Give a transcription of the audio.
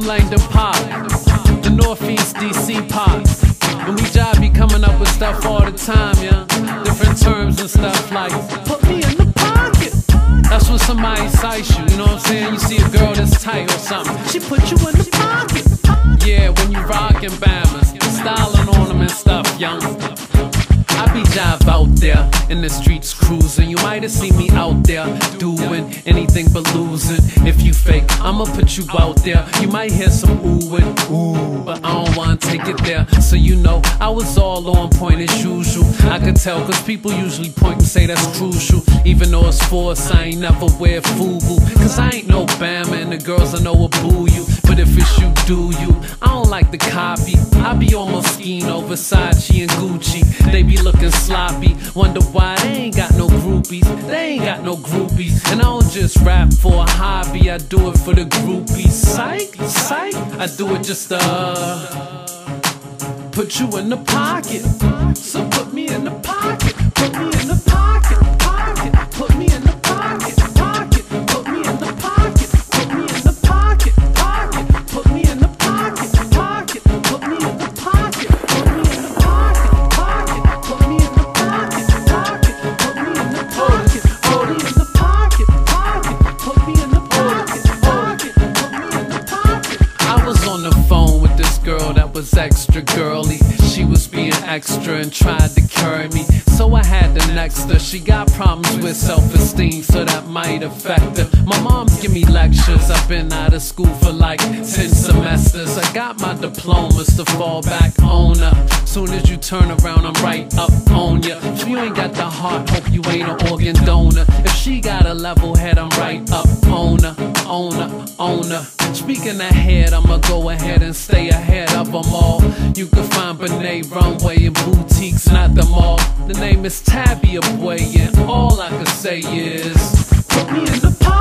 from Langdon Park, the Northeast DC part. And we job be coming up with stuff all the time, yeah. Different terms and stuff like, put me in the pocket. That's when somebody cites you, you know what I'm saying? You see a girl that's tight or something, she put you in the pocket. Yeah, when you rockin' Bammers, styling on them and stuff, young. I be jive out there in the streets cruising. You might have seen me out there doing anything but losing. If you fake, I'ma put you out there. You might hear some oohing, ooh, but I don't wanna take it there. So you know, I was all on point as usual. I could tell, cause people usually point and say that's crucial. Even though it's forced, I ain't never wear FUBU. Cause I ain't no Bama and the girls I know will boo you. But if it's you, do you? I don't like the copy. I be on Moschino, Versace and Gucci. They be looking sloppy, wonder why they ain't got no groupies. They ain't got no groupies. And I don't just rap for a hobby, I do it for the groupies. Psych, psych, I do it just to put you in the pocket. So put me in the pocket, put me in the pocket, pocket, put me in the pocket, pocket, put me in the pocket, put me in the pocket, pocket, put me in the pocket, pocket, put me in the pocket, put me in the pocket, pocket, put me in the pocket, pocket, put me in the pocket, put me in the pocket, pocket, put me in the pocket, pocket, put me in the pocket. I was on the phone with this girl that was extra girly. She was being extra and tried to carry me, so I had to next her. She got problems with self-esteem, so that might affect her. My mom give me lectures. I've been out of school for like 10 semesters. I got my diplomas to fall back on her. Soon as you turn around, I'm right up on ya. If you ain't got the heart, hope you ain't an organ donor. If she got a level head, I'm right up on her, on her, on her. Speaking ahead, I'ma go ahead and stay ahead of them all. You can find Benet Runway in boutiques, not the mall. The name is Tabia Boy, and all I can say is, put me in the pot.